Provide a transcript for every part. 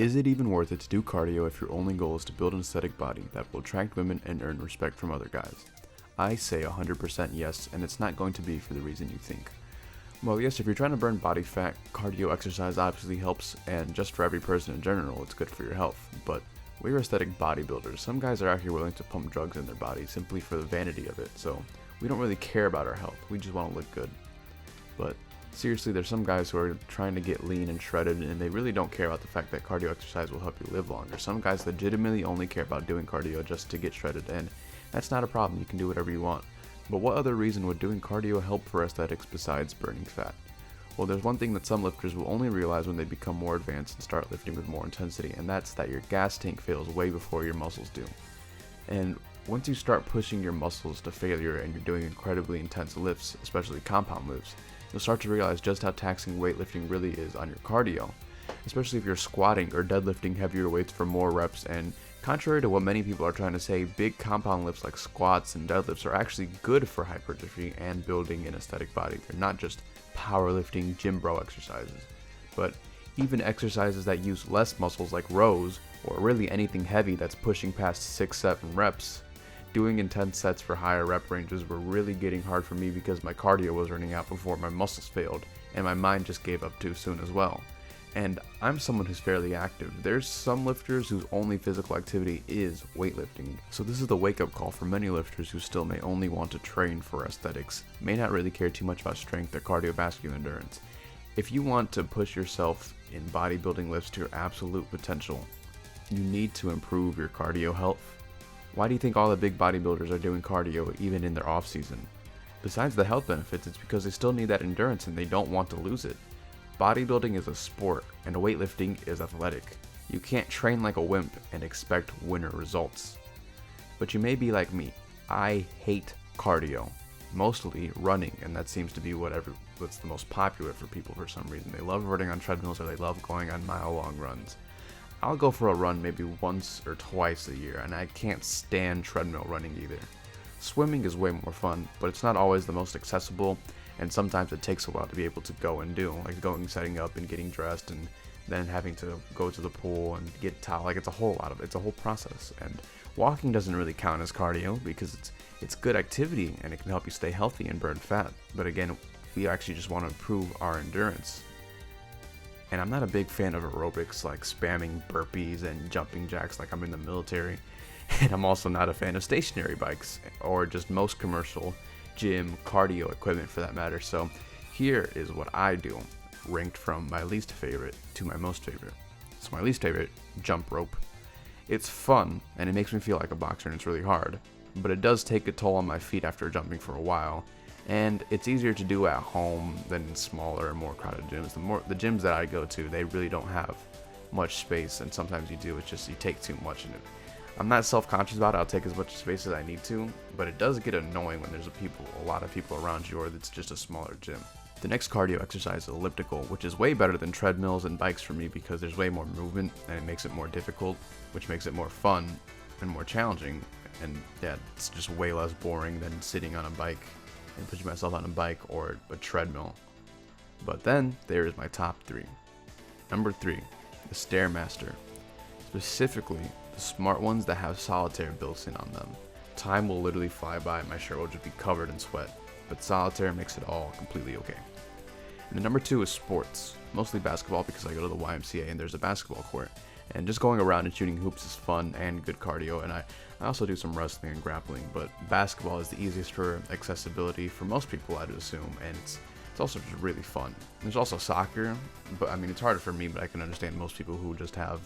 Is it even worth it to do cardio if your only goal is to build an aesthetic body that will attract women and earn respect from other guys? I say 100% yes, and it's not going to be for the reason you think. Well, yes, if you're trying to burn body fat, cardio exercise obviously helps, and just for every person in general, it's good for your health. But we're aesthetic bodybuilders. Some guys are out here willing to pump drugs in their body simply for the vanity of it, so we don't really care about our health. We just want to look good. But seriously, there's some guys who are trying to get lean and shredded, and they really don't care about the fact that cardio exercise will help you live longer. Some guys legitimately only care about doing cardio just to get shredded, and that's not a problem. You can do whatever you want. But what other reason would doing cardio help for aesthetics besides burning fat? Well, there's one thing that some lifters will only realize when they become more advanced and start lifting with more intensity, and that's that your gas tank fails way before your muscles do. And once you start pushing your muscles to failure and you're doing incredibly intense lifts, especially compound lifts, you'll start to realize just how taxing weightlifting really is on your cardio, especially if you're squatting or deadlifting heavier weights for more reps. And contrary to what many people are trying to say, big compound lifts like squats and deadlifts are actually good for hypertrophy and building an aesthetic body. They're not just powerlifting gym bro exercises, but even exercises that use less muscles like rows or really anything heavy that's pushing past 6-7 reps. Doing intense sets for higher rep ranges were really getting hard for me because my cardio was running out before my muscles failed, and my mind just gave up too soon as well. And I'm someone who's fairly active. There's some lifters whose only physical activity is weightlifting. So this is the wake-up call for many lifters who still may only want to train for aesthetics, may not really care too much about strength or cardiovascular endurance. If you want to push yourself in bodybuilding lifts to your absolute potential, you need to improve your cardio health. Why do you think all the big bodybuilders are doing cardio even in their off season? Besides the health benefits, it's because they still need that endurance and they don't want to lose it. Bodybuilding is a sport, and weightlifting is athletic. You can't train like a wimp and expect winner results. But you may be like me. I hate cardio, mostly running, and that seems to be what's the most popular for people for some reason. They love running on treadmills or they love going on mile-long runs. I'll go for a run maybe once or twice a year, and I can't stand treadmill running either. Swimming is way more fun, but it's not always the most accessible, and sometimes it takes a while to be able to go and do, like setting up and getting dressed and then having to go to the pool and get a towel. Like it's a whole process. And walking doesn't really count as cardio because it's good activity and it can help you stay healthy and burn fat. But again, we actually just want to improve our endurance. And I'm not a big fan of aerobics like spamming burpees and jumping jacks like I'm in the military. And I'm also not a fan of stationary bikes or just most commercial gym cardio equipment for that matter. So here is what I do, ranked from my least favorite to my most favorite. So my least favorite, jump rope. It's fun and it makes me feel like a boxer and it's really hard, but it does take a toll on my feet after jumping for a while. And it's easier to do at home than in smaller and more crowded gyms. The gyms that I go to, they really don't have much space, and sometimes you do, it's just you take too much in it. I'm not self-conscious about it, I'll take as much space as I need to, but it does get annoying when there's a lot of people around you or it's just a smaller gym. The next cardio exercise is elliptical, which is way better than treadmills and bikes for me because there's way more movement and it makes it more difficult, which makes it more fun and more challenging. And yeah, it's just way less boring than sitting on a bike and pushing myself on a bike or a treadmill. But then there is my top 3. Number 3, the Stairmaster. Specifically, the smart ones that have solitaire built in on them. Time will literally fly by and my shirt will just be covered in sweat, but solitaire makes it all completely okay. And the number 2 is sports, mostly basketball because I go to the YMCA and there's a basketball court. And just going around and shooting hoops is fun and good cardio, and I also do some wrestling and grappling, but basketball is the easiest for accessibility for most people, I'd assume, and it's also just really fun. There's also soccer, but I mean, it's harder for me, but I can understand most people who just have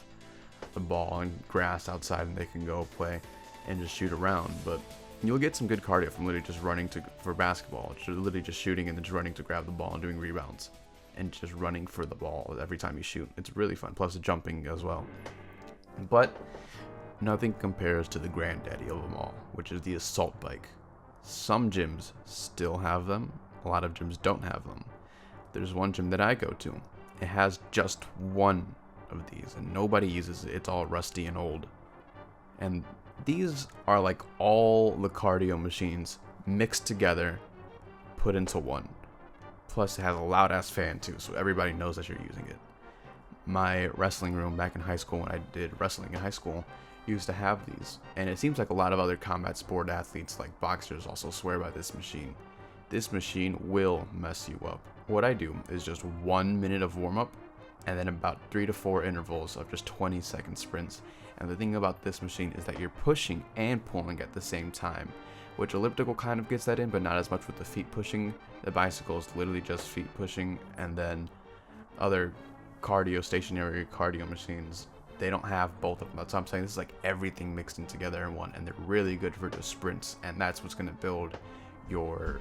the ball and grass outside and they can go play and just shoot around. But you'll get some good cardio from literally just running for basketball. It's literally just shooting and then just running to grab the ball and doing rebounds and just running for the ball every time you shoot. It's really fun, plus jumping as well. But nothing compares to the granddaddy of them all, which is the assault bike. Some gyms still have them, a lot of gyms don't have them. There's one gym that I go to, it has just one of these and nobody uses it. It's all rusty and old. And these are like all the cardio machines mixed together, put into one. Plus it has a loud ass fan too, so everybody knows that you're using it. my wrestling room back in high school, when I did wrestling in high school, used to have these. And it seems like a lot of other combat sport athletes like boxers also swear by this machine. This machine will mess you up. What I do is just 1 minute of warm up and then about 3 to 4 intervals of just 20-second sprints. And the thing about this machine is that you're pushing and pulling at the same time, which elliptical kind of gets that in, but not as much with the feet pushing. The bicycle is literally just feet pushing, and then other stationary cardio machines, they don't have both of them. That's what I'm saying. This is like everything mixed in together in one, and they're really good for just sprints, and that's what's going to build your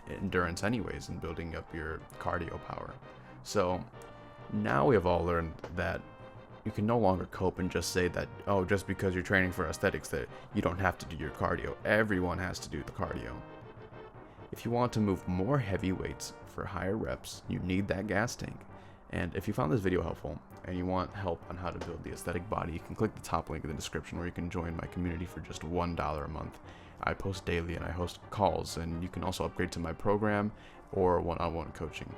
endurance anyways and building up your cardio power. So now we have all learned that you can no longer cope and just say that, oh, just because you're training for aesthetics that you don't have to do your cardio. Everyone has to do the cardio. If you want to move more heavy weights for higher reps, you need that gas tank. And if you found this video helpful and you want help on how to build the aesthetic body, you can click the top link in the description where you can join my community for just $1 a month. I post daily and I host calls, and you can also upgrade to my program or one-on-one coaching.